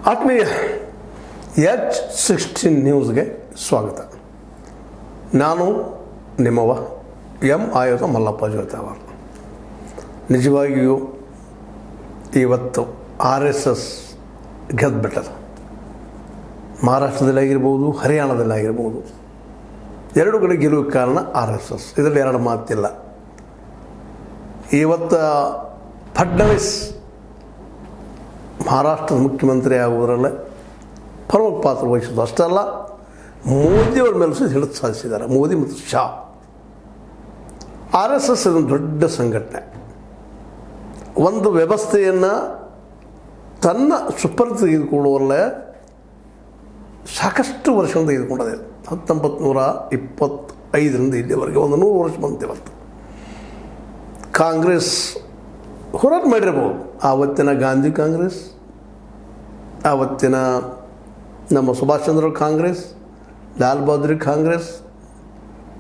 ಆತ್ಮೀಯ H16 ನ್ಯೂಸ್ಗೆ ಸ್ವಾಗತ. ನಾನು ನಿಮ್ಮವ ಎಂ ಆಯುಧ ಮಲ್ಲಪ್ಪ ಜೋತಾವರ. ನಿಜವಾಗಿಯೂ ಇವತ್ತು RSS ಗೆದ್ದುಬಿಟ್ಟದ. ಮಹಾರಾಷ್ಟ್ರದಲ್ಲಾಗಿರ್ಬೋದು, ಹರಿಯಾಣದಲ್ಲಾಗಿರ್ಬೋದು, ಎರಡು ಕಡೆ ಗೆಲುವಿಗೆ ಕಾರಣ RSS. ಇದರಲ್ಲಿ ಎರಡು ಮಾತಿಲ್ಲ. ಇವತ್ತು ಫಡ್ನವೀಸ್ ಮಹಾರಾಷ್ಟ್ರದ ಮುಖ್ಯಮಂತ್ರಿ ಆಗುವುದರಲ್ಲೇ ಪ್ರಮುಖ ಪಾತ್ರ ವಹಿಸೋದು ಅಷ್ಟೇ ಅಲ್ಲ, ಮೋದಿಯವರ ಮೇಲೂ ಸಹ ಹಿಡಿದು ಸಾಧಿಸಿದ್ದಾರೆ. ಮೋದಿ ಮತ್ತು ಶಾ. RSS ಇದೊಂದು ದೊಡ್ಡ ಸಂಘಟನೆ. ಒಂದು ವ್ಯವಸ್ಥೆಯನ್ನು ತನ್ನ ಸುಪರ್ದು ತೆಗೆದುಕೊಳ್ಳುವಲ್ಲೇ ಸಾಕಷ್ಟು ವರ್ಷದಿಂದ ತೆಗೆದುಕೊಂಡಿದೆ. 1925ರಿಂದ ಇಲ್ಲಿವರೆಗೆ 100 ವರ್ಷ ಬಂದಿವತ್ತು. ಕಾಂಗ್ರೆಸ್ ಹೋರಾಟ ಮಾಡಿರ್ಬೋದು. ಆವತ್ತಿನ ಗಾಂಧಿ ಕಾಂಗ್ರೆಸ್, ಆವತ್ತಿನ ನಮ್ಮ ಸುಭಾಷ್ ಚಂದ್ರ ಕಾಂಗ್ರೆಸ್, ಲಾಲ್ ಬಹದ್ದೂರ್ ಕಾಂಗ್ರೆಸ್,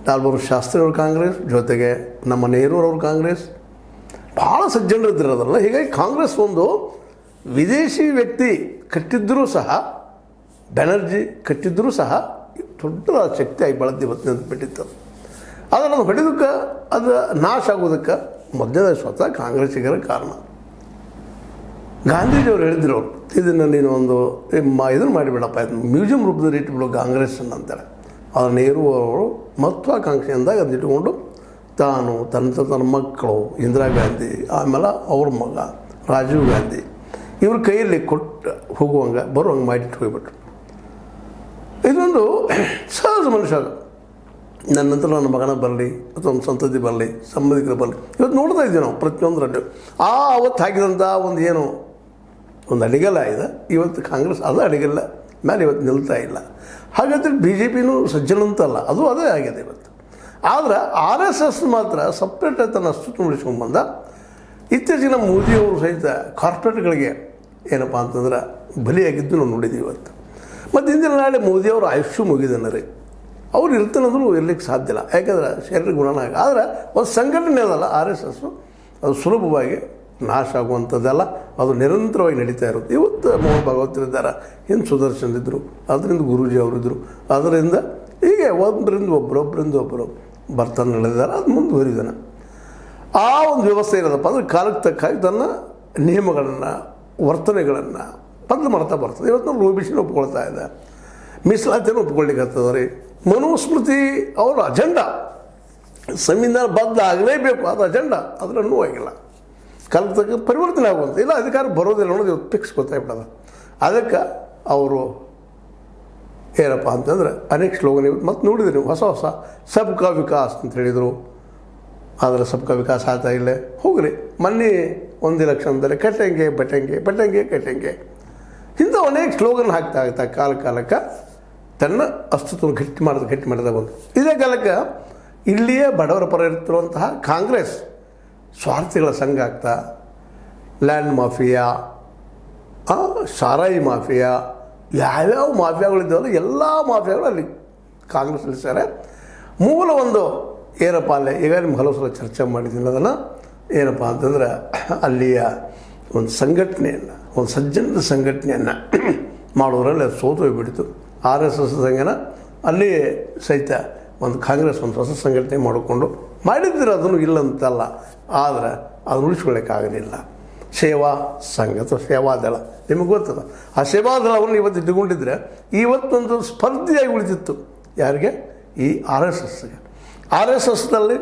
ಲಾಲ್ ಬಹದ್ದೂರ್ ಶಾಸ್ತ್ರಿಯವ್ರ ಕಾಂಗ್ರೆಸ್, ಜೊತೆಗೆ ನಮ್ಮ ನೆಹರೂರವ್ರ ಕಾಂಗ್ರೆಸ್, ಭಾಳ ಸಜ್ಜನರಿದ್ದಿರೋದಲ್ಲ. ಹೀಗಾಗಿ ಕಾಂಗ್ರೆಸ್ ಒಂದು ವಿದೇಶಿ ವ್ಯಕ್ತಿ ಕಟ್ಟಿದ್ದರೂ ಸಹ, ಬ್ಯಾನರ್ಜಿ ಕಟ್ಟಿದ್ದರೂ ಸಹ ದೊಡ್ಡ ಶಕ್ತಿಯಾಗಿ ಬೆಳೆದು ಇವತ್ತು ಬಿಟ್ಟಿತ್ತು. ಅದನ್ನು ಹೊಡೆದಕ್ಕೆ, ಅದು ನಾಶ ಆಗೋದಕ್ಕೆ ಮೊದಲನೇ ಸ್ವತಃ ಕಾಂಗ್ರೆಸ್ಸಿಗರ ಕಾರಣ. ಗಾಂಧೀಜಿಯವರು ಹೇಳಿದ್ರು, ಇದನ್ನು ನೀನು ಒಂದು ಇದನ್ನು ಮಾಡಿಬಿಡಪ್ಪ, ಮ್ಯೂಸಿಯಂ ರೂಪದಲ್ಲಿ ಇಟ್ಬಿಡು ಕಾಂಗ್ರೆಸ್ಸನ್ನು ಅಂತಾರೆ. ಆದರೆ ನೆಹರು ಅವರು ಮಹತ್ವಾಕಾಂಕ್ಷೆಯಿಂದ ಅದನ್ನು ಇಟ್ಟುಕೊಂಡು ತಾನು ತನ್ನ ಮಕ್ಕಳು ಇಂದಿರಾ ಗಾಂಧಿ, ಆಮೇಲೆ ಅವ್ರ ಮಗ ರಾಜೀವ್ ಗಾಂಧಿ, ಇವ್ರ ಕೈಯಲ್ಲಿ ಕೊಟ್ಟು ಹೋಗುವಂಗೆ ಬರುವಂಗೆ ಮಾಡಿಟ್ಟು ಹೋಗ್ಬಿಟ್ರು. ಇದೊಂದು ಸಹಜ ಮನುಷ್ಯ. ನನ್ನ ನಂತರ ನನ್ನ ಮಗನ ಬರಲಿ ಅಥವಾ ಒಂದು ಸಂತತಿ ಬರಲಿ, ಸಂಬಂಧಿಕರು ಬರಲಿ, ಇವತ್ತು ನೋಡ್ತಾ ಇದ್ದೀವಿ ನಾವು ಪ್ರತಿಯೊಂದರಲ್ಲೂ. ಅವತ್ತು ಹಾಕಿದಂಥ ಒಂದು ಅಡಿಗಲ್ಲ ಇದೆ. ಇವತ್ತು ಕಾಂಗ್ರೆಸ್ ಅದು ಅಡಿಗಲ್ಲ ಮೇಲೆ ಇವತ್ತು ನಿಲ್ತಾ ಇಲ್ಲ. ಹಾಗಾದರೆ BJPನೂ ಸಜ್ಜನಂತಲ್ಲ, ಅದು ಅದೇ ಆಗಿದೆ ಇವತ್ತು. ಆದರೆ RSS ಮಾತ್ರ ಸಪ್ರೇಟಾಗಿ ತನ್ನ ಅಸ್ತಿತ್ವ ಉಳಿಸ್ಕೊಂಡ್ಬಂದ. ಇತ್ತೀಚಿನ ಮೋದಿಯವರು ಸಹಿತ ಕಾರ್ಪೊರೇಟ್ಗಳಿಗೆ ಏನಪ್ಪ ಅಂತಂದ್ರೆ ಬಲಿಯಾಗಿದ್ದು ನಾವು ನೋಡಿದ್ದೀವಿ ಇವತ್ತು. ಮತ್ತು ಹಿಂದಿನ ನಾಳೆ ಮೋದಿಯವರು ಆಯುಷ್ಯ ಮುಗಿದನ ರೀ. ಅವ್ರು ಇರ್ತಾನಂದ್ರೂ ಇರಲಿಕ್ಕೆ ಸಾಧ್ಯ ಇಲ್ಲ, ಯಾಕಂದ್ರೆ ಶರೀರ ಗುಣನಾಗ. ಆದರೆ ಒಂದು ಸಂಘಟನೆ ಅದಲ್ಲ RSS, ಅದು ಸುಲಭವಾಗಿ ನಾಶ ಆಗುವಂಥದ್ದಲ್ಲ, ಅದು ನಿರಂತರವಾಗಿ ನಡೀತಾ ಇರುತ್ತೆ. ಇವತ್ತು ಮೋಹನ್ ಭಾಗವತರಿದ್ದಾರೆ, ಹಿಂದೆ ಸುದರ್ಶನ್ ಇದ್ದರು, ಅದರಿಂದ ಗುರೂಜಿ ಅವರಿದ್ದರು, ಅದರಿಂದ ಹೀಗೆ ಒಬ್ಬರಿಂದ ಒಬ್ಬರು ಬರ್ತಾನೆ ನಡೆದಿದ್ದಾರೆ. ಅದು ಮುಂದುವರಿದಾನೆ. ಆ ಒಂದು ವ್ಯವಸ್ಥೆ ಇರೋದಪ್ಪ ಅಂದರೆ ಕಾಲಕ್ಕೆ ತಕ್ಕಾಗಿ ತನ್ನ ನಿಯಮಗಳನ್ನು, ವರ್ತನೆಗಳನ್ನು ಬದಲು ಮಾಡ್ತಾ ಬರ್ತದೆ. ಇವತ್ತು OBC ಒಪ್ಕೊಳ್ತಾ ಇದೆ, ಮೀಸಲಾತಿಯನ್ನು ಒಪ್ಕೊಳ್ಳಿಕ್ಕೆ ಆಗ್ತದೆ ರೀ. ಮನುಸ್ಮೃತಿ ಅವರ ಅಜೆಂಡಾ ಸಂವಿಧಾನ ಬದಲಾಗಲೇಬೇಕು, ಅದು ಅಜೆಂಡಾ, ಅದರನ್ನೂ ಆಗಿಲ್ಲ. ಕಾಲಕ್ಕೆ ತಕ್ಕ ಪರಿವರ್ತನೆ ಆಗುವಂಥ ಇಲ್ಲ, ಅಧಿಕಾರ ಬರೋದಿಲ್ಲ ಅನ್ನೋದು ಇವತ್ತು ಫಿಕ್ಸ್ ಗೊತ್ತಾಗ್ಬಿಡೋದು. ಅದಕ್ಕೆ ಅವರು ಏನಪ್ಪ ಅಂತಂದ್ರೆ ಅನೇಕ ಸ್ಲೋಗನ್ ಇವತ್ತು ಮತ್ತೆ ನೋಡಿದ್ರಿ, ಹೊಸ ಸಬ್ಕಾ ವಿಕಾಸ್ ಅಂತ ಹೇಳಿದರು. ಆದರೆ ಸಬ್ಕಾ ವಿಕಾಸ್ ಆಗ್ತಾ ಇಲ್ಲ. ಹೋಗ್ರಿ, ಮೊನ್ನೆ 1 ಎಲೆಕ್ಷನ್ದಲ್ಲಿ ಕಟ್ಟಂಗೆ ಬಟಂಗೆ ಇಂಥ ಅನೇಕ ಸ್ಲೋಗನ್ ಹಾಕ್ತಾ ಕಾಲಕ್ಕೆ ತನ್ನ ಅಸ್ತಿತ್ವವನ್ನು ಗಟ್ಟಿ ಮಾಡ್ತಾ ಬಂದು. ಇದೇ ಕಾಲಕ್ಕೆ ಇಲ್ಲಿಯೇ ಬಡವರ ಪರ ಇರ್ತಿರುವಂತಹ ಕಾಂಗ್ರೆಸ್ ಸ್ವಾರ್ಥಿಗಳ ಸಂಘ ಆಗ್ತಾ ಲ್ಯಾಂಡ್ ಮಾಫಿಯಾ, ಸಾರಾಯಿ ಮಾಫಿಯಾ, ಯಾವ್ಯಾವ ಮಾಫಿಯಾಗಳಿದ್ದಾವಲ್ಲ ಎಲ್ಲ ಮಾಫಿಯಾಗಳು ಅಲ್ಲಿ ಕಾಂಗ್ರೆಸ್ನಲ್ಲಿ ಸೇರೆ. ಮೂಲ ಒಂದು ಏನಪ್ಪ ಅಲ್ಲೇ ಈಗ ನಿಮ್ಗೆ ಹಲವು ಸಲ ಚರ್ಚೆ ಮಾಡಿದ್ದೀನಿ. ಅದನ್ನು ಏನಪ್ಪ ಅಂತಂದ್ರೆ ಅಲ್ಲಿಯ ಒಂದು ಸಂಘಟನೆಯನ್ನು, ಒಂದು ಸಜ್ಜನರ ಸಂಘಟನೆಯನ್ನು ಮಾಡೋದ್ರಲ್ಲಿ ಅದು ಸೋತು ಹೋಗಿಬಿಡ್ತು. RSS ಸಂಘನ ಅಲ್ಲಿ ಸಹಿತ ಒಂದು ಕಾಂಗ್ರೆಸ್ ಒಂದು ಹೊಸ ಸಂಘಟನೆ ಮಾಡಿಕೊಂಡು ಮಾಡಿದ್ರೆ ಅದನ್ನು ಇಲ್ಲಂತಲ್ಲ, ಆದರೆ ಅದು ಉಳಿಸ್ಕೊಳ್ಳೋಕ್ಕಾಗಲಿಲ್ಲ. ಸೇವಾ ಸಂಘ ಅಥವಾ ಸೇವಾದಳ ನಿಮಗೆ ಗೊತ್ತದ. ಆ ಸೇವಾದಳವನ್ನು ಇವತ್ತು ಇಟ್ಟುಕೊಂಡಿದ್ರೆ ಇವತ್ತೊಂದು ಸ್ಪರ್ಧೆಯಾಗಿ ಉಳಿದಿತ್ತು. ಯಾರಿಗೆ? ಈ RSSಗೆ. RSSನಲ್ಲಿ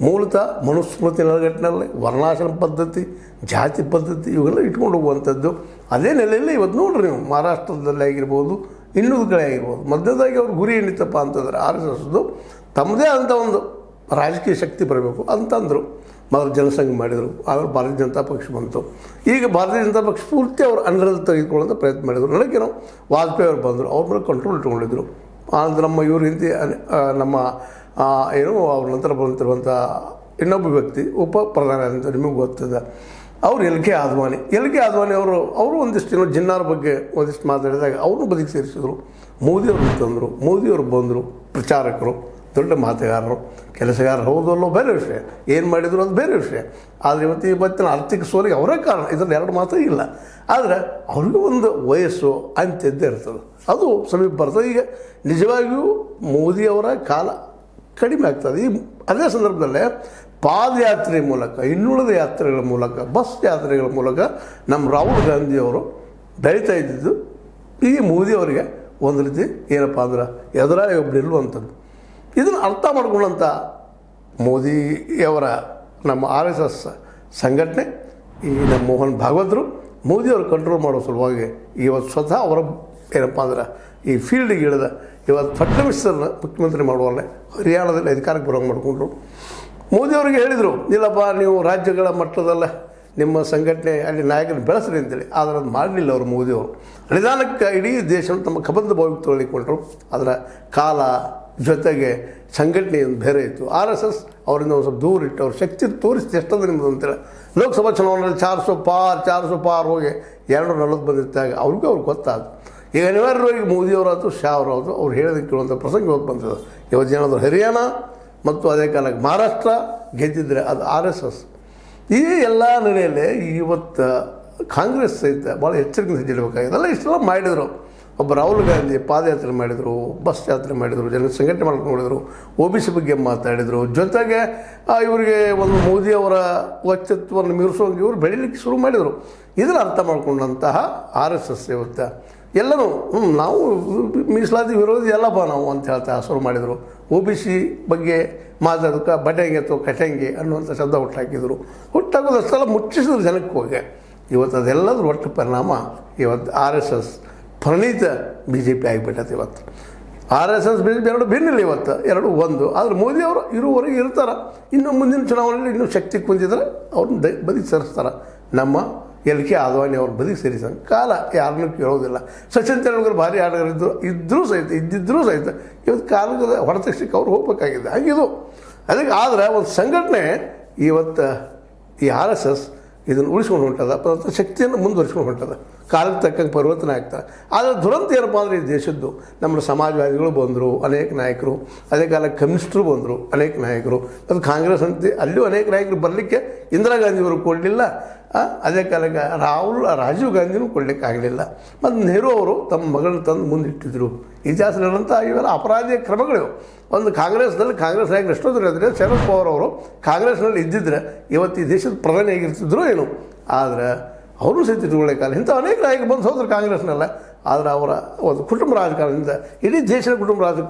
ಮೂಲತಃ ಮನುಸ್ಮೃತಿ ನೆಲೆಗಟ್ಟಿನಲ್ಲಿ ವರ್ಣಾಶ್ರಮ ಪದ್ಧತಿ, ಜಾತಿ ಪದ್ಧತಿ ಇವೆಲ್ಲ ಇಟ್ಕೊಂಡು ಹೋಗುವಂಥದ್ದು. ಅದೇ ನೆಲೆಯಲ್ಲಿ ಇವತ್ತು ನೋಡ್ರಿ ನೀವು ಮಹಾರಾಷ್ಟ್ರದಲ್ಲಿ ಆಗಿರ್ಬೋದು, ಇನ್ನೊಂದು ಕಡೆ ಆಗಿರ್ಬೋದು, ಮಧ್ಯದಾಗಿ ಅವ್ರ ಗುರಿ ಏನಿತ್ತಪ್ಪ ಅಂತಂದರೆ RSSದು ತಮ್ಮದೇ ಆದಂಥ ಒಂದು ರಾಜಕೀಯ ಶಕ್ತಿ ಬರಬೇಕು ಅಂತಂದರು. ಮೊದಲು ಜನಸಂಘ ಮಾಡಿದರು, ಆಮೇಲೆ ಭಾರತೀಯ ಜನತಾ ಪಕ್ಷ ಬಂತು. ಈಗ ಭಾರತೀಯ ಜನತಾ ಪಕ್ಷ ಪೂರ್ತಿ ಅವರು ಅಂಡರಲ್ಲಿ ತೆಗೆದುಕೊಳ್ಳೋಂಥ ಪ್ರಯತ್ನ ಮಾಡಿದರು. ನನಗೆ ನಾವು ವಾಜಪೇಯಿ ಅವರು ಬಂದರು, ಅವ್ರ ಮೇಲೆ ಕಂಟ್ರೋಲ್ ಇಟ್ಕೊಂಡಿದ್ರು. ಆನಂತರ ನಮ್ಮ ಇವ್ರ ಹಿಂದೆ ನಮ್ಮ ಅವ್ರ ನಂತರ ಬಂತಿರುವಂಥ ಇನ್ನೊಬ್ಬ ವ್ಯಕ್ತಿ ಉಪ ಪ್ರಧಾನಿ ಅಂತ ನಿಮಗೆ ಗೊತ್ತಿದೆ, ಅವರು LK ಆದ್ವಾನಿ ಅವರು ಒಂದಿಷ್ಟು ಜಿನ್ನಾರ ಬಗ್ಗೆ ಒಂದಿಷ್ಟು ಮಾತಾಡಿದಾಗ ಅವ್ರನ್ನೂ ಬದಿಗೆ ಸೇರಿಸಿದ್ರು. ಮೋದಿಯವರು ತಂದರು, ಮೋದಿಯವರು ಬಂದರು, ಪ್ರಚಾರಕರು. ದೊಡ್ಡ ಮಾತುಗಾರರು, ಕೆಲಸಗಾರರು ಹೌದಲ್ಲೋ ಬೇರೆ ವಿಷಯ, ಏನು ಮಾಡಿದ್ರು ಅದು ಬೇರೆ ವಿಷಯ. ಆದರೆ ಇವತ್ತಿನ ಆರ್ಥಿಕ ಸೋಲಿಗೆ ಅವರೇ ಕಾರಣ, ಇದರಲ್ಲಿ ಎರಡು ಮಾತೇ ಇಲ್ಲ. ಆದರೆ ಅವ್ರಿಗೂ ಒಂದು ವಯಸ್ಸು ಅಂತ್ಯದ್ದೇ ಇರ್ತದೆ, ಅದು ಸಮೀಪ ಬರ್ತದೆ. ಈಗ ನಿಜವಾಗಿಯೂ ಮೋದಿಯವರ ಕಾಲ ಕಡಿಮೆ ಆಗ್ತದೆ. ಅದೇ ಸಂದರ್ಭದಲ್ಲೇ ಪಾದಯಾತ್ರೆ ಮೂಲಕ, ಇನ್ನುಳಿದ ಯಾತ್ರೆಗಳ ಮೂಲಕ, ಬಸ್ ಯಾತ್ರೆಗಳ ಮೂಲಕ ನಮ್ಮ ರಾಹುಲ್ ಗಾಂಧಿಯವರು ಬೆಳೀತಾ ಇದ್ದಿದ್ದು ಈ ಮೋದಿಯವರಿಗೆ ಒಂದು ರೀತಿ ಏನಪ್ಪ ಅಂದ್ರೆ ಎದುರಾಳಿ ಒಬ್ಬರು ಇರುವಂಥದ್ದು. ಇದನ್ನು ಅರ್ಥ ಮಾಡ್ಕೊಂಡಂಥ ಮೋದಿಯವರ ನಮ್ಮ RSS ಸಂಘಟನೆ, ಈ ನಮ್ಮ ಮೋಹನ್ ಭಾಗವತರು ಮೋದಿಯವರು ಕಂಟ್ರೋಲ್ ಮಾಡೋ ಸಲುವಾಗಿ ಇವತ್ತು ಸ್ವತಃ ಅವರ ಏನಪ್ಪ ಅಂದ್ರೆ ಈ ಫೀಲ್ಡಿಗೆ ಇಳಿದ ಇವತ್ತು ಫಡ್ನವೀಸರನ್ನ ಮುಖ್ಯಮಂತ್ರಿ ಮಾಡುವಲ್ಲೇ ಹರಿಯಾಣದಲ್ಲಿ ಅಧಿಕಾರಕ್ಕೆ ಬರೋಂಗೆ ಮಾಡಿಕೊಂಡ್ರು. ಮೋದಿಯವರಿಗೆ ಹೇಳಿದರು, ಇಲ್ಲಪ್ಪ ನೀವು ರಾಜ್ಯಗಳ ಮಟ್ಟದಲ್ಲ ನಿಮ್ಮ ಸಂಘಟನೆ ಅಲ್ಲಿ ನಾಯಕರು ಬೆಳೆಸ್ರಿ ಅಂತೇಳಿ. ಆದರೆ ಅದು ಮಾಡಲಿಲ್ಲ ಅವರು ಮೋದಿಯವರು. ನಿಧಾನಕ್ಕೆ ಇಡೀ ದೇಶವನ್ನು ತಮ್ಮ ಕಬಂಧ ಭಾವಕ್ಕೆ ತೊಳಿಕೊಂಡ್ರು. ಅದರ ಕಾಲ ಜೊತೆಗೆ ಸಂಘಟನೆ ಬೇರೆ ಇತ್ತು. RSS ಅವರಿಂದ ಒಂದು ಸ್ವಲ್ಪ ದೂರ ಇಟ್ಟು ಅವ್ರ ಶಕ್ತಿ ತೋರಿಸಿ ಎಷ್ಟಂದ್ರೆ ನಿಮ್ಮದು ಅಂತೇಳಿ ಲೋಕಸಭಾ ಚುನಾವಣೆಯಲ್ಲಿ 400 ಪಾರ್ ಹೋಗಿ 240 ಬಂದಿದ್ದಾಗ ಅವ್ರಿಗೂ ಗೊತ್ತಾಯ್ತು. ಈಗ ಅನಿವಾರ್ಯವಾಗಿ ಮೋದಿಯವರಾಯ್ತು, ಶಾ ಅವರಾಯ್ತು, ಅವ್ರು ಹೇಳೋದಕ್ಕೆ ಕೇಳುವಂಥ ಪ್ರಸಂಗ ಇವತ್ತು ಬಂದಿದೆ. ಇವತ್ತು ಏನಾದರೂ ಹರಿಯಾಣ ಮತ್ತು ಅದೇ ಕಾಲಕ್ಕೆ ಮಹಾರಾಷ್ಟ್ರ ಗೆದ್ದಿದ್ರೆ ಅದು RSS. ಈ ಎಲ್ಲ ನೆಲೆಯಲ್ಲಿ ಇವತ್ತು ಕಾಂಗ್ರೆಸ್ ಸಹಿತ ಭಾಳ ಎಚ್ಚರಿಕೆಯಿಂದ ಹೆಜ್ಜೆಡಬೇಕಾಗಿದೆ. ಎಲ್ಲ ಇಷ್ಟೆಲ್ಲ ಮಾಡಿದರು. ಒಬ್ಬ ರಾಹುಲ್ ಗಾಂಧಿ ಪಾದಯಾತ್ರೆ ಮಾಡಿದರು, ಬಸ್ ಯಾತ್ರೆ ಮಾಡಿದರು, ಜನ ಸಂಘಟನೆ ಮಾಡ್ಕೊಂಡು ನೋಡಿದರು, OBC ಬಗ್ಗೆ ಮಾತಾಡಿದರು. ಜೊತೆಗೆ ಇವರಿಗೆ ಒಂದು ಮೋದಿಯವರ ವ್ಯಕ್ತಿತ್ವವನ್ನು ಮೀರಿಸೋಂಗೆ ಇವರು ಬೆಳೀಲಿಕ್ಕೆ ಶುರು ಮಾಡಿದರು. ಇದನ್ನು ಅರ್ಥ ಮಾಡ್ಕೊಂಡಂತಹ RSS ಇವತ್ತು ಎಲ್ಲನೂ ನಾವು ಮೀಸಲಾತಿ ವಿರೋಧಿ ಎಲ್ಲಪ್ಪ ನಾವು ಅಂತ ಹೇಳ್ತಾ ಶುರು ಮಾಡಿದರು. OBC ಬಗ್ಗೆ ಮಾತಾಡೋಕೆ ಬಟಂಗೆ ಅಥವಾ ಕಟಂಗೆ ಅನ್ನುವಂಥ ಶಬ್ದ ಹುಟ್ಟಾಕಿದರು. ಹುಟ್ಟಾಕೋದಷ್ಟೆಲ್ಲ ಮುಚ್ಚಿಸಿದ್ರು ಜನಕ್ಕೆ ಹೋಗಿ. ಇವತ್ತು ಅದೆಲ್ಲದ್ರ ಒಟ್ಟು ಪರಿಣಾಮ ಇವತ್ತು RSS ಪ್ರಣೀತ BJP ಆಗಿಬಿಟ್ಟೈತೆ. ಇವತ್ತು RSS BJP ಎರಡು ಭಿನ್ನಿಲ್ಲ, ಇವತ್ತು ಎರಡು ಒಂದು. ಆದರೆ ಮೋದಿಯವರು ಇರುವವರೆಗೆ ಇರ್ತಾರೆ. ಇನ್ನು ಮುಂದಿನ ಚುನಾವಣೆಯಲ್ಲಿ ಇನ್ನೂ ಶಕ್ತಿ ಕುಂದಿದ್ರೆ ಅವ್ರನ್ನ ಬದಿಗೆ ಸರಿಸ್ತಾರೆ. ನಮ್ಮ LK ಆದ್ವಾನಿ ಅವ್ರ ಬದಿಗೆ ಸೇರಿಸ ಕಾಲ ಯಾರನ್ನೂ ಕೇಳೋದಿಲ್ಲ. ಸಚಿನ್ ತೆಂಡೂಲ್ಕರ್ ಭಾರಿ ಆಟಗಾರ ಇದ್ದರೂ ಸಹಿತ ಇವತ್ತು ಕಾಲದ ಹೊರತಕ್ಷಕ್ಕೆ ಅವ್ರು ಹೋಗ್ಬೇಕಾಗಿದೆ. ಹಾಗಿದು ಅದಕ್ಕೆ. ಆದರೆ ಒಂದು ಸಂಘಟನೆ ಇವತ್ತು ಈ RSS ಇದನ್ನು ಉಳಿಸ್ಕೊಂಡು ಹೊಂಟದ, ಶಕ್ತಿಯನ್ನು ಮುಂದುವರಿಸ್ಕೊಂಡು ಹೊಂಟದ, ಕಾಲಕ್ಕೆ ತಕ್ಕಂಗೆ ಪರಿವರ್ತನೆ ಆಗ್ತಾರೆ. ಆದರೆ ದುರಂತ ಏನಪ್ಪ ಅಂದರೆ ಈ ದೇಶದ್ದು ನಮ್ಮ ಸಮಾಜವಾದಿಗಳು ಬಂದರು, ಅನೇಕ ನಾಯಕರು, ಅದೇ ಕಾಲಕ್ಕೆ ಕಮ್ಯುನಿಸ್ಟರು ಬಂದರು, ಅನೇಕ ನಾಯಕರು, ಅದು ಕಾಂಗ್ರೆಸ್ ಅಂತ ಅಲ್ಲಿಯೂ ಅನೇಕ ನಾಯಕರು ಬರಲಿಕ್ಕೆ ಇಂದಿರಾ ಗಾಂಧಿಯವರು ಕೊಡಲಿಲ್ಲ. ಅದೇ ಕಾಲಕ್ಕೆ ರಾಜೀವ್ ಗಾಂಧಿನೂ ಕೊಡಲಿಕ್ಕೆ ಆಗಲಿಲ್ಲ. ಮತ್ತು ನೆಹರು ಅವರು ತಮ್ಮ ಮಗಳನ್ನ ತಂದು ಮುಂದಿಟ್ಟಿದ್ರು. ಇತಿಹಾಸದಂಥ ಇವೆಲ್ಲ ಅಪರಾಧಿಯ ಕ್ರಮಗಳಿವೆ. ಒಂದು ಕಾಂಗ್ರೆಸ್ನಲ್ಲಿ ಕಾಂಗ್ರೆಸ್ ನಾಯಕರು ಎಷ್ಟೊಂದು ಹೇಳಿದ್ರೆ ಶರದ್ ಪವಾರ್ ಅವರು ಕಾಂಗ್ರೆಸ್ನಲ್ಲಿ ಇದ್ದಿದ್ರೆ ಇವತ್ತು ಈ ದೇಶದ ಪ್ರಧಾನಿ ಆಗಿರ್ತಿದ್ರು ಏನು. ಆದರೆ ಅವರು ಸಹಿತ ಇಟ್ಕೊಳ್ಳೋ ಕಾಲ ಇಂಥ ಅನೇಕ ನಾಯಕರು ಬಂದು ಹೋದ್ರು ಕಾಂಗ್ರೆಸ್ನೆಲ್ಲ. ಆದರೆ ಅವರ ಒಂದು ಕುಟುಂಬ ರಾಜಕಾರಣದಿಂದ ಇಡೀ ದೇಶದ ಕುಟುಂಬ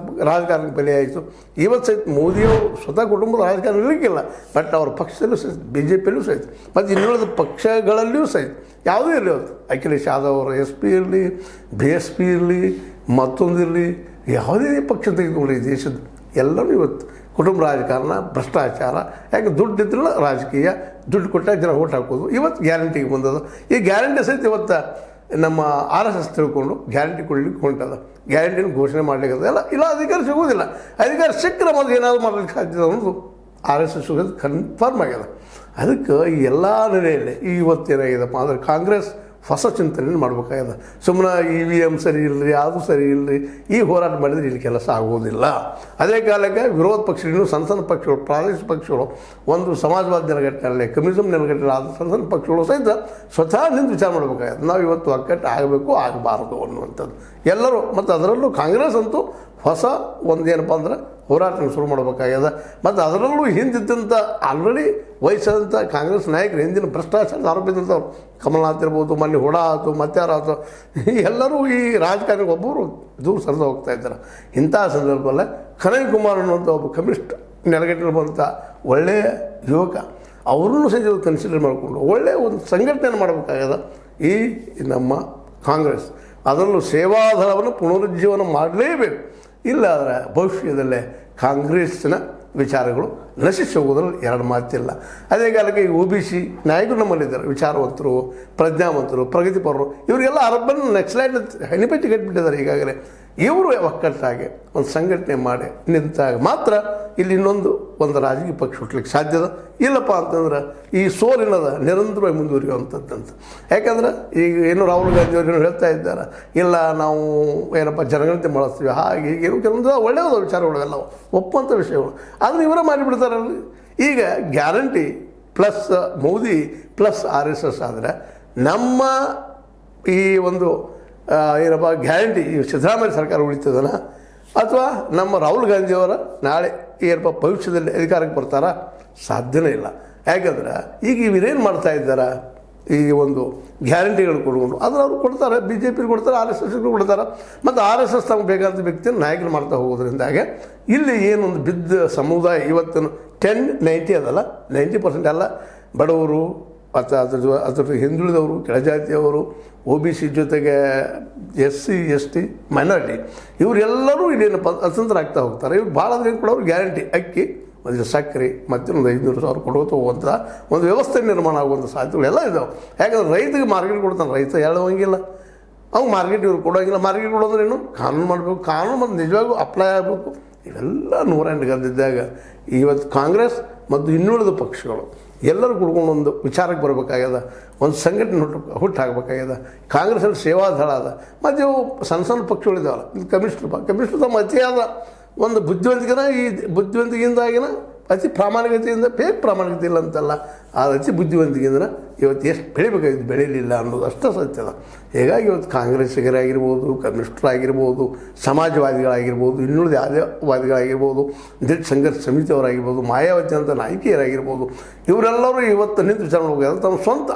ರಾಜಕಾರಣಕ್ಕೆ ಬಲಿಯಾಯಿತು. ಇವತ್ತು ಸಹಿತ ಮೋದಿಯವರು ಸ್ವತಃ ಕುಟುಂಬದ ರಾಜಕಾರಣ ಇರಲಿಕ್ಕಿಲ್ಲ, ಬಟ್ ಅವ್ರ ಪಕ್ಷದಲ್ಲೂ ಸಹಿತ BJPಯಲ್ಲೂ ಸಹಿತ ಮತ್ತು ಇನ್ನುಳಿದ ಪಕ್ಷಗಳಲ್ಲಿಯೂ ಸಹಿತ ಯಾವುದೇ ಇರಲಿ, ಅವತ್ತು ಅಖಿಲೇಶ್ ಯಾದವ್ ಅವರು SP ಇರಲಿ, BSP ಇರಲಿ, ಮತ್ತೊಂದಿರಲಿ, ಯಾವುದೇ ಪಕ್ಷ ತೆಗೆದುಕೊಳ್ಳಿ ಈ ದೇಶದ ಎಲ್ಲರೂ ಇವತ್ತು ಕುಟುಂಬ ರಾಜಕಾರಣ, ಭ್ರಷ್ಟಾಚಾರ. ಯಾಕೆ ದುಡ್ಡಿದ್ರಲ್ಲ ರಾಜಕೀಯ, ದುಡ್ಡು ಕೊಟ್ಟಾಗ ಜನ ಓಟ್ ಹಾಕೋದು. ಇವತ್ತು ಗ್ಯಾರಂಟಿಗೆ ಬಂದದು. ಈ ಗ್ಯಾರಂಟಿ ಸಹಿತ ಇವತ್ತು ನಮ್ಮ RSS ತಿಳ್ಕೊಂಡು ಗ್ಯಾರಂಟಿ ಕೊಡ್ಲಿಕ್ಕೆ ಹೊಂಟದ. ಗ್ಯಾರಂಟಿನ ಘೋಷಣೆ ಮಾಡಲಿಕ್ಕೆ ಇಲ್ಲ ಅಧಿಕಾರ ಸಿಗೋದಿಲ್ಲ. ಅಧಿಕಾರ ಸಿಕ್ಕರೆ ಮೊದಲು ಏನಾದರೂ ಮಾಡಲಿಕ್ಕೆ ಸಾಧ್ಯ ಅನ್ನೋದು RSS ಸಿಗೋದು ಕನ್ಫರ್ಮ್ ಆಗ್ಯದ. ಅದಕ್ಕೆ ಈ ಎಲ್ಲ ನೆಲೆಯಲ್ಲಿ ಇವತ್ತೇನಾಗಿದೆಪ್ಪ ಅಂದರೆ ಕಾಂಗ್ರೆಸ್ ಹೊಸ ಚಿಂತನೆಯನ್ನು ಮಾಡಬೇಕಾಗಿದೆ. ಸುಮ್ಮನೆ EVM ಸರಿ ಇಲ್ಲರಿ, ಅದು ಸರಿ ಇಲ್ಲರಿ, ಈ ಹೋರಾಟ ಮಾಡಿದರೆ ಇಲ್ಲಿ ಕೆಲಸ ಆಗೋದಿಲ್ಲ. ಅದೇ ಕಾಲಕ್ಕೆ ವಿರೋಧ ಪಕ್ಷಗಳು, ಸಣ್ಣ ಪಕ್ಷಗಳು, ಪ್ರಾದೇಶಿಕ ಪಕ್ಷಗಳು, ಒಂದು ಸಮಾಜವಾದ ನೆಲಗಟ್ಟಿನಲ್ಲಿ, ಕಮ್ಯುನಿಸಮ್ ನೆಲಗಟ್ಟಿನಲ್ಲಿ ಆದ ಸಣ್ಣ ಪಕ್ಷಗಳು ಸಹಿತ ಸ್ವತಃ ನಿಂತು ವಿಚಾರ ಮಾಡಬೇಕಾಗಿದೆ. ನಾವು ಇವತ್ತು ಒಗ್ಗಟ್ಟು ಆಗಬೇಕು, ಆಗಬಾರದು ಅನ್ನುವಂಥದ್ದು ಎಲ್ಲರೂ. ಮತ್ತು ಅದರಲ್ಲೂ ಕಾಂಗ್ರೆಸ್ ಅಂತೂ ಹೊಸ ಒಂದೇನಪ್ಪ ಅಂದ್ರೆ ಹೋರಾಟನ ಶುರು ಮಾಡಬೇಕಾಗ್ಯದ. ಮತ್ತು ಅದರಲ್ಲೂ ಹಿಂದಿದ್ದಂಥ ಆಲ್ರೆಡಿ ವಹಿಸಿದಂಥ ಕಾಂಗ್ರೆಸ್ ನಾಯಕರು ಹಿಂದಿನ ಭ್ರಷ್ಟಾಚಾರದ ಆರೋಪಿದಂಥವ್ರು ಕಮಲ್ನಾಥ್ ಇರ್ಬೋದು, ಮೊನ್ನೆ ಹುಡಾ ಆಯಿತು, ಮತ್ತಾರಾಯ್ತು, ಎಲ್ಲರೂ ಈ ರಾಜಕಾರಣಿಗೆ ಒಬ್ಬರು ದೂರ ಸರಿದು ಹೋಗ್ತಾ ಇದ್ದಾರೆ. ಇಂಥ ಸಂದರ್ಭದಲ್ಲೇ ಕನಯ್ ಕುಮಾರ್ ಅನ್ನುವಂಥ ಒಬ್ಬ ಕಮ್ಯುನಿಸ್ಟ್ ನೆಲಗಟ್ಟಿನಲ್ಲಿ ಬಂದಂಥ ಒಳ್ಳೆಯ ಯುವಕ, ಅವ್ರನ್ನೂ ಸಹಿತ ಕನ್ಸಿಡರ್ ಮಾಡಿಕೊಂಡು ಒಳ್ಳೆಯ ಒಂದು ಸಂಘಟನೆಯನ್ನು ಮಾಡಬೇಕಾಗ್ಯದ ಈ ನಮ್ಮ ಕಾಂಗ್ರೆಸ್. ಅದರಲ್ಲೂ ಸೇವಾದಳವನ್ನು ಪುನರುಜ್ಜೀವನ ಮಾಡಲೇಬೇಕು. ಇಲ್ಲಾದರೆ ಭವಿಷ್ಯದಲ್ಲೇ ಕಾಂಗ್ರೆಸ್ಸಿನ ವಿಚಾರಗಳು ನಶಿಸಿ ಹೋಗೋದ್ರಲ್ಲಿ ಎರಡು ಮಾತಿಲ್ಲ. ಅದೇ ಕಾಲಕ್ಕೆ ಈ OBC ನಾಯಕರು ನಮ್ಮಲ್ಲಿದ್ದಾರೆ, ವಿಚಾರವಂತರು, ಪ್ರಜ್ಞಾವಂತರು, ಪ್ರಗತಿಪರರು. ಇವರಿಗೆಲ್ಲ ಅರ್ಬನ್ ನಕ್ಸಲೈಟ್ ಹನಿಪಟ್ಟಿ ಕಟ್ಟಿಬಿಟ್ಟಿದ್ದಾರೆ. ಈಗಾಗಲೇ ಇವರು ಒಕ್ಕಟ್ಟಾಗಿ ಒಂದು ಸಂಘಟನೆ ಮಾಡಿ ನಿಂತಾಗ ಮಾತ್ರ ಇಲ್ಲಿ ಇನ್ನೊಂದು ಒಂದು ರಾಜಕೀಯ ಪಕ್ಷ ಹುಟ್ಲಿಕ್ಕೆ ಸಾಧ್ಯದ. ಇಲ್ಲಪ್ಪ ಅಂತಂದ್ರೆ ಈ ಸೋಲಿನದ ನಿರಂತರವಾಗಿ ಮುಂದುವರಿಯುವಂಥದ್ದಂತ. ಯಾಕಂದ್ರೆ ಈಗ ಏನು ರಾಹುಲ್ ಗಾಂಧಿ ಅವ್ರಿಗೆ ಹೇಳ್ತಾ ಇದ್ದಾರೆ, ಇಲ್ಲ ನಾವು ಏನಪ್ಪ ಜನಗಣತಿ ಮಾಡಿಸ್ತೀವಿ, ಹಾಗೆ ಹೀಗೆ ಏನು ಕೆಲವೊಂದು ಒಳ್ಳೆಯದ ವಿಚಾರಗಳು ಎಲ್ಲವು ಒಪ್ಪುವಂಥ ವಿಷಯಗಳು. ಆದರೆ ಇವರೇ ಮಾಡಿಬಿಡ್ತಾರಲ್ಲ. ಈಗ guarantee plus Modi plus RSS ಆದರೆ ನಮ್ಮ ಈ ಒಂದು ಏನಪ್ಪ ಗ್ಯಾರಂಟಿ ಈ ಸಿದ್ದರಾಮಯ್ಯ ಸರ್ಕಾರ ಉಳಿತದನ, ಅಥವಾ ನಮ್ಮ ರಾಹುಲ್ ಗಾಂಧಿಯವರ ನಾಳೆ ಏನಪ್ಪ ಭವಿಷ್ಯದಲ್ಲಿ ಅಧಿಕಾರಕ್ಕೆ ಬರ್ತಾರಾ? ಸಾಧ್ಯನೇ ಇಲ್ಲ. ಯಾಕಂದ್ರೆ ಈಗ ಇವರೇನು ಮಾಡ್ತಾ ಇದ್ದಾರೆ, ಈ ಒಂದು ಗ್ಯಾರಂಟಿಗಳು ಕೊಡ್ಕೊಂಡು ಅದನ್ನು ಅವರು ಕೊಡ್ತಾರೆ, BJP ಕೊಡ್ತಾರೆ, RSSಗೂ ಕೊಡ್ತಾರೆ. ಮತ್ತು RSS ತಮಗೆ ಬೇಕಾದ ವ್ಯಕ್ತಿಯನ್ನು ನಾಯಕರು ಮಾಡ್ತಾ ಹೋಗೋದ್ರಿಂದಾಗೆ ಇಲ್ಲಿ ಏನೊಂದು ಬಿದ್ದ ಸಮುದಾಯ ಇವತ್ತಿನ 10-90 ಅದಲ್ಲ, 90% ಅಲ್ಲ, ಬಡವರು ಅಥವಾ ಅದ್ರ ಹಿಂದುಳಿದವರು, ಕೆಳಜಾತಿಯವರು, OBC ಜೊತೆಗೆ SC ST ಮೈನಾರಿಟಿ ಇವರೆಲ್ಲರೂ ಇಲ್ಲೇನಪ್ಪ ಅತಂತ್ರರಾಗ್ತಾ ಹೋಗ್ತಾರೆ. ಇವ್ರು ಭಾಳ ಅಂದ್ರೆ ಏನು ಕೊಡೋರು ಗ್ಯಾರಂಟಿ ಅಕ್ಕಿ, ಒಂದು ಸಕ್ಕರೆ ಮತ್ತು ಒಂದು 500,000 ಕೊಡೋದು ಹೋಗುವಂಥ ಒಂದು ವ್ಯವಸ್ಥೆ ನಿರ್ಮಾಣ ಆಗುವಂಥ ಸಾಧ್ಯತೆಗಳೆಲ್ಲ ಇದ್ದಾವೆ. ಯಾಕಂದ್ರೆ ರೈತಗೆ ಮಾರ್ಕೆಟ್ ಕೊಡ್ತಾನೆ, ರೈತ ಹೇಳುವಂಗಿಲ್ಲ, ಅವ್ನು ಮಾರ್ಕೆಟ್ ಇವ್ರು ಕೊಡೋಂಗಿಲ್ಲ. ಮಾರ್ಕೆಟ್ ಕೊಡೋದ್ರೆ ಏನು ಕಾನೂನು ಮಾಡಬೇಕು, ಕಾನೂನು ಮತ್ತು ನಿಜವಾಗೂ ಅಪ್ಲೈ ಆಗಬೇಕು. ಇವೆಲ್ಲ 108 ಗದ್ದಿದ್ದಾಗ ಇವತ್ತು ಕಾಂಗ್ರೆಸ್ ಮತ್ತು ಇನ್ನುಳಿದ ಪಕ್ಷಗಳು ಎಲ್ಲರೂ ಕುಡ್ಕೊಂಡು ಒಂದು ವಿಚಾರಕ್ಕೆ ಬರಬೇಕಾಗ್ಯದ, ಒಂದು ಸಂಘಟನೆ ಹುಟ್ಟಾಗಬೇಕಾಗ್ಯದ. ಕಾಂಗ್ರೆಸ್ಸಲ್ಲಿ ಸೇವಾದಳ ಅದ, ಮತ್ತು ಇವು ಸಣ್ಣ ಸಣ್ಣ ಪಕ್ಷಗಳಿದ್ದಾವಲ್ಲ, ಇದು ಕಮ್ಯುನಿಸ್ಟ್ ತಮ್ಮ ಅತಿಯಾದ ಒಂದು ಬುದ್ಧಿವಂತಿಕೆನ, ಈ ಬುದ್ಧಿವಂತಿಕೆಯಿಂದಾಗಿನ ಅತಿ ಪ್ರಾಮಾಣಿಕತೆಯಿಂದ ಪ್ರಾಮಾಣಿಕತೆ ಇಲ್ಲ ಅಂತಲ್ಲ, ಆ ಅತಿ ಬುದ್ಧಿವಂತಿಕೆಯಿಂದ ಇವತ್ತು ಎಷ್ಟು ಬೆಳಿಬೇಕಾಗಿದ್ದು ಬೆಳೀಲಿಲ್ಲ ಅನ್ನೋದು ಅಷ್ಟೇ ಸತ್ಯದ. ಹೀಗಾಗಿ ಇವತ್ತು ಕಾಂಗ್ರೆಸ್ಸಿಗರಾಗಿರ್ಬೋದು, ಕಮ್ಯುನಿಸ್ಟರಾಗಿರ್ಬೋದು, ಸಮಾಜವಾದಿಗಳಾಗಿರ್ಬೋದು, ಇನ್ನುಳಿದ ಯಾವ್ಯಾವಾದಿಗಳಾಗಿರ್ಬೋದು, ದಲಿತ ಸಂಘರ್ಷ ಸಮಿತಿಯವರಾಗಿರ್ಬೋದು, ಮಾಯಾವತಿ ಅಂತ ನಾಯಕಿಯರಾಗಿರ್ಬೋದು, ಇವರೆಲ್ಲರೂ ಇವತ್ತು ನಿಂತು ವಿಚಾರ ಹೋಗ್ಯಾರ ತಮ್ಮ ಸ್ವಂತ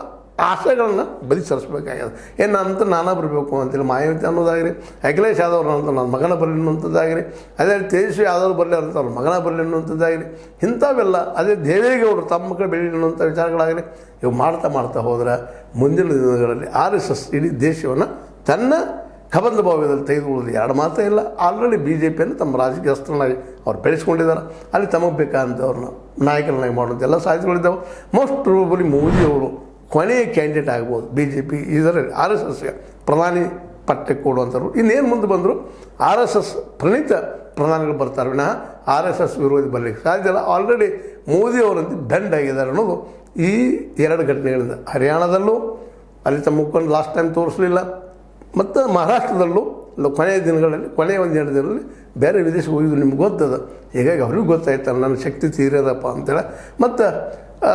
ಆಶಯಗಳನ್ನು ಬದಿ ಸರಿಸಬೇಕಾಗ್ಯದ. ಏನು ಅಂತ ನಾನಾ ಬರಬೇಕು ಅಂತೇಳಿ ಮಾಯಾವತಿ ಅನ್ನೋದಾಗಿರಿ, ಅಖಿಲೇಶ್ ಯಾದವ್ ಅಂತ ನನ್ನ ಮಗನ ಬರಲಿ ಅನ್ನುವಂಥದ್ದಾಗಿರಿ, ಅದೇ ತೇಜಸ್ವಿ ಯಾದವ್ ಬರಲಿ ಅಂತ ಅವ್ರ ಮಗನ ಬರಲಿ ಅನ್ನುವಂಥದ್ದಾಗಿರಿ, ಇಂಥವೆಲ್ಲ ಅದೇ ದೇವೇಗೌಡರು ತಮ್ಮ ಮಕ್ಕಳು ಬೆಳೀಲಿ ಅನ್ನುವಂಥ ವಿಚಾರಗಳಾಗಿರಿ. ಇವು ಮಾಡ್ತಾ ಹೋದರೆ ಮುಂದಿನ ದಿನಗಳಲ್ಲಿ RSS ಇಡೀ ದೇಶವನ್ನು ತನ್ನ ಕಬಂಧ ಭಾವ್ಯದಲ್ಲಿ ತೆಗೆದುಕೊಳ್ಳೋದು ಎರಡು ಮಾತೇ ಇಲ್ಲ. ಆಲ್ರೆಡಿ BJPಯನ್ನು ತಮ್ಮ ರಾಜಕೀಯ ಅಸ್ತ್ರನಾಗಿ ಅವ್ರು ಬೆಳೆಸ್ಕೊಂಡಿದ್ದಾರೆ. ಅಲ್ಲಿ ತಮಗೆ ಬೇಕಾದಂಥವ್ರನ್ನ ನಾಯಕರನ್ನಾಗಿ ಮಾಡೋದೆಲ್ಲ ಸಾಧ್ಯತೆಗಳಿದ್ದಾವೆ. ಮೋಸ್ಟ್ ಪ್ರೊಬಬಲಿ ಮೋದಿಯವರು ಕೊನೆಯ ಕ್ಯಾಂಡಿಡೇಟ್ ಆಗ್ಬೋದು BJP ಇದರಲ್ಲಿ RSSಗೆ ಪ್ರಧಾನಿ ಪಟ್ಟಕ್ಕೆ ಕೊಡುವಂಥವ್ರು. ಇನ್ನೇನು ಮುಂದೆ ಬಂದರು RSS ಪ್ರಣೀತ ಪ್ರಧಾನಿಗಳು ಬರ್ತಾರೆ ವಿನಃ RSS ವಿರೋಧಿ ಬರಲಿಕ್ಕೆ ಸಾಧ್ಯ ಇಲ್ಲ. ಆಲ್ರೆಡಿ ಮೋದಿಯವರಂತೆ ಬೆಂಡ್ ಆಗಿದ್ದಾರೆ ಅನ್ನೋದು ಈ 2 ಘಟನೆಗಳಿಂದ. ಹರಿಯಾಣದಲ್ಲೂ ಅಲ್ಲಿ ತಮ್ಮ ಮುಖಂಡು ಲಾಸ್ಟ್ ಟೈಮ್ ತೋರಿಸಲಿಲ್ಲ, ಮತ್ತು ಮಹಾರಾಷ್ಟ್ರದಲ್ಲೂ ಕೊನೆಯ ದಿನಗಳಲ್ಲಿ ಕೊನೆಯ 1-2 ದಿನದಲ್ಲಿ ಬೇರೆ ವಿದೇಶಕ್ಕೆ ಹೋಗಿದ್ದು ನಿಮ್ಗೆ ಗೊತ್ತದ. ಹೀಗಾಗಿ ಅವ್ರಿಗೂ ಗೊತ್ತಾಯ್ತಲ್ಲ ನನ್ನ ಶಕ್ತಿ ತೀರ್ಯದಪ್ಪ ಅಂತೇಳಿ. ಮತ್ತು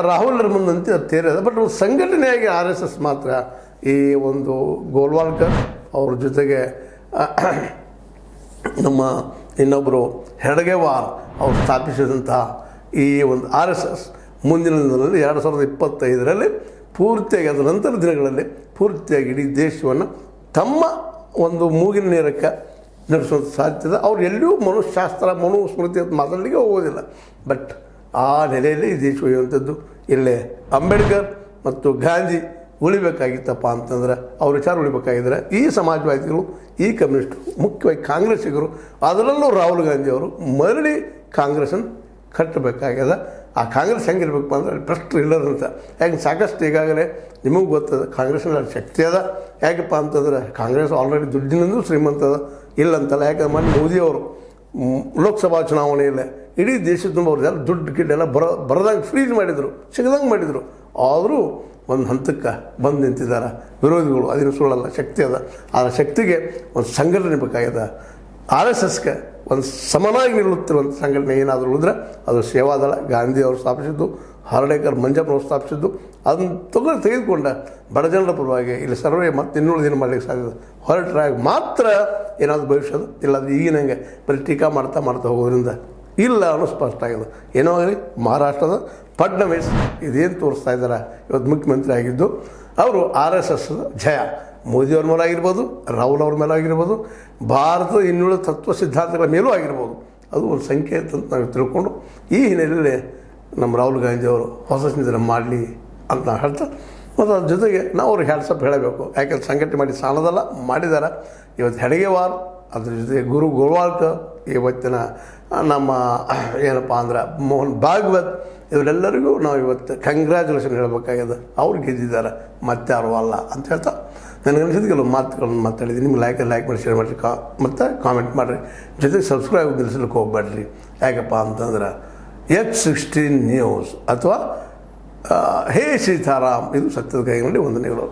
ರಾಹುಲ್ರ ಮುಂದಂತೆ ಅದು ತೀರ್ಯದ. ಬಟ್ ಸಂಘಟನೆಯಾಗಿ RSS ಮಾತ್ರ ಈ ಒಂದು ಗೋಲ್ವಾಲ್ಕರ್ ಅವ್ರ ಜೊತೆಗೆ ನಮ್ಮ ಇನ್ನೊಬ್ಬರು ಹೆಡ್ಗೇವಾರ್ ಅವರು ಸ್ಥಾಪಿಸಿದಂತಹ ಈ ಒಂದು RSS ಮುಂದಿನ ದಿನಗಳಲ್ಲಿ 2025ರಲ್ಲಿ ಪೂರ್ತಿಯಾಗಿ ಅದರ ನಂತರ ದಿನಗಳಲ್ಲಿ ಪೂರ್ತಿಯಾಗಿ ಇಡೀ ದೇಶವನ್ನು ತಮ್ಮ ಒಂದು ಮೂಗಿನ ನೇರಕ್ಕೆ ನಡೆಸುವಂಥ ಸಾಧ್ಯತೆ. ಅವ್ರು ಎಲ್ಲಿಯೂ ಮನುಶಾಸ್ತ್ರ ಮನುಸ್ಮೃತಿ ಅಂತ ಮಾತಾಡಲಿಕ್ಕೆ ಹೋಗೋದಿಲ್ಲ. ಬಟ್ ಆ ನೆಲೆಯಲ್ಲಿ ಈ ದೇಶ ಒಯ್ಯುವಂಥದ್ದು. ಇಲ್ಲೇ ಅಂಬೇಡ್ಕರ್ ಮತ್ತು ಗಾಂಧಿ ಉಳಿಬೇಕಾಗಿತ್ತಪ್ಪ ಅಂತಂದ್ರೆ ಅವ್ರ ವಿಚಾರ ಉಳಿಬೇಕಾಗಿದ್ದರೆ ಈ ಸಮಾಜವಾದಿಗಳು, ಈ ಕಮ್ಯುನಿಸ್ಟರು, ಮುಖ್ಯವಾಗಿ ಕಾಂಗ್ರೆಸ್ಸಿಗರು, ಅದರಲ್ಲೂ ರಾಹುಲ್ ಗಾಂಧಿ ಅವರು ಮರಳಿ ಕಾಂಗ್ರೆಸ್ಸನ್ನು ಕಟ್ಟಬೇಕಾಗ್ಯದ. ಆ ಕಾಂಗ್ರೆಸ್ ಹೆಂಗಿರ್ಬೇಕಪ್ಪ ಅಂದ್ರೆ ಅಲ್ಲಿ ಭ್ರಷ್ಟರು ಇಲ್ಲದಂತ. ಯಾಕೆ ಸಾಕಷ್ಟು ಈಗಾಗಲೇ ನಿಮಗೂ ಗೊತ್ತದ ಕಾಂಗ್ರೆಸ್ನಲ್ಲಿ ಶಕ್ತಿ ಅದ. ಯಾಕಪ್ಪ ಅಂತಂದ್ರೆ ಕಾಂಗ್ರೆಸ್ ಆಲ್ರೆಡಿ ದುಡ್ಡಿನಿಂದ ಶ್ರೀಮಂತದ ಇಲ್ಲಂತಲ್ಲ. ಯಾಕಂದ್ರೆ ಮೊನ್ನೆ ಮೋದಿಯವರು ಲೋಕಸಭಾ ಚುನಾವಣೆಯಲ್ಲೇ ಇಡೀ ದೇಶದ ತುಂಬ ಅವ್ರದ್ದೆಲ್ಲ ದುಡ್ಡು ಗಿಡ್ಡೆಲ್ಲ ಬರದಂಗೆ ಫ್ರೀಜ್ ಮಾಡಿದರು, ಸಿಗದಂಗೆ ಮಾಡಿದರು. ಆದರೂ ಒಂದು ಹಂತಕ್ಕೆ ಬಂದು ನಿಂತಿದ್ದಾರೆ ವಿರೋಧಿಗಳು. ಅದೇನು ಸುಳ್ಳಲ್ಲ, ಶಕ್ತಿ ಅದ. ಆ ಶಕ್ತಿಗೆ ಒಂದು ಸಂಘಟನೆ ಬೇಕಾಗ್ಯದ. RSSಗೆ ಒಂದು ಸಮನಾಗಿ ನಿಲ್ಲುತ್ತಿರುವಂಥ ಸಂಘಟನೆ ಏನಾದರೂ ಉಳಿದ್ರೆ ಅದು ಸೇವಾದಳ. ಗಾಂಧಿ ಅವರು ಸ್ಥಾಪಿಸಿದ್ದು, ಹರ್ಡೇಕರ್ ಮಂಜಪ್ಪನವರು ಸ್ಥಾಪಿಸಿದ್ದು. ಅದನ್ನು ತೆಗೆದುಕೊಂಡ ಬಡ ಜನರ ಪರವಾಗಿ ಇಲ್ಲಿ ಸರ್ವೇ ಮತ್ತು ಇನ್ನುಳಿದೇನು ಮಾಡಲಿಕ್ಕೆ ಸಾಧ್ಯ ಹೊರಟ್ರಾಗ ಮಾತ್ರ ಏನಾದರೂ ಭವಿಷ್ಯದ. ಇಲ್ಲಾಂದರೆ ಈಗಿನಂಗೆ ಬರೀ ಟೀಕಾ ಮಾಡ್ತಾ ಹೋಗೋದ್ರಿಂದ ಇಲ್ಲ ಅನ್ನೋ ಸ್ಪಷ್ಟ ಆಗಿದೆ. ಏನೋ ಆಗಲಿ ಮಹಾರಾಷ್ಟ್ರದ ಫಡ್ನವೀಸ್ ಇದೇನು ತೋರಿಸ್ತಾ ಇದ್ದಾರೆ ಇವತ್ತು ಮುಖ್ಯಮಂತ್ರಿ ಆಗಿದ್ದು, ಅವರು RSS ಜಯ ಮೋದಿಯವ್ರ ಮೇಲೆ ಆಗಿರ್ಬೋದು, ರಾಹುಲ್ ಅವ್ರ ಮೇಲೆ ಆಗಿರ್ಬೋದು, ಭಾರತದ ಇನ್ನುಳಿದ ತತ್ವ ಸಿದ್ಧಾಂತಗಳ ಮೇಲೂ ಆಗಿರ್ಬೋದು. ಅದು ಒಂದು ಸಂಕೇತ ಅಂತ ನಾವು ತಿಳ್ಕೊಂಡು ಈ ಹಿನ್ನೆಲೆಯಲ್ಲಿ ನಮ್ಮ ರಾಹುಲ್ ಗಾಂಧಿಯವರು ಹೊಸ ಚಿಂತನೆ ಮಾಡಲಿ ಅಂತ ನಾವು ಹೇಳ್ತಾ, ಮತ್ತು ಅದ್ರ ಜೊತೆಗೆ ನಾವು ಅವ್ರಿಗೆ ಹ್ಯಾಟ್ಸಪ್ ಹೇಳಬೇಕು. ಯಾಕೆಂದ್ರೆ ಸಂಘಟನೆ ಮಾಡಿ ಸಾಲದಲ್ಲ, ಮಾಡಿದ್ದಾರೆ. ಇವತ್ತು ಹೆಡ್ಗೇವಾರ್, ಅದ್ರ ಜೊತೆಗೆ ಗುರು ಗೋಲ್ವಾಲ್ಕರ್, ಇವತ್ತಿನ ನಮ್ಮ ಏನಪ್ಪ ಅಂದ್ರೆ ಮೋಹನ್ ಭಾಗವತ್, ಇವರೆಲ್ಲರಿಗೂ ನಾವು ಇವತ್ತು ಕಂಗ್ರ್ಯಾಚುಲೇಷನ್ ಹೇಳಬೇಕಾಗ್ಯದ. ಅವ್ರು ಗೆದ್ದಿದ್ದಾರೆ, ಮತ್ತಾರು ಅಲ್ಲ ಅಂತ ಹೇಳ್ತಾ ನನಗೆ ಅನಿಸಿದ ಕೆಲವು ಮಾತುಗಳನ್ನು ಮಾತಾಡಿದ್ದೀನಿ. ನಿಮ್ಗೆ ಲೈಕ್ ಮಾಡಿ, ಶೇರ್ ಮಾಡಿರಿ, ಮತ್ತು ಕಾಮೆಂಟ್ ಮಾಡಿರಿ. ಜೊತೆಗೆ ಸಬ್ಸ್ಕ್ರೈಬ್ ನಿಲ್ಲಿಸ್ಲಿಕ್ಕೆ ಹೋಗ್ಬೇಡ್ರಿ. ಯಾಕಪ್ಪ ಅಂತಂದ್ರೆ H16 ನ್ಯೂಸ್ ಅಥವಾ ಹೇ ಸೀತಾರಾಮ್, ಇದು ಸತ್ಯದ ಕೈಗಳಲ್ಲಿ ವಂದನೆಗಳು.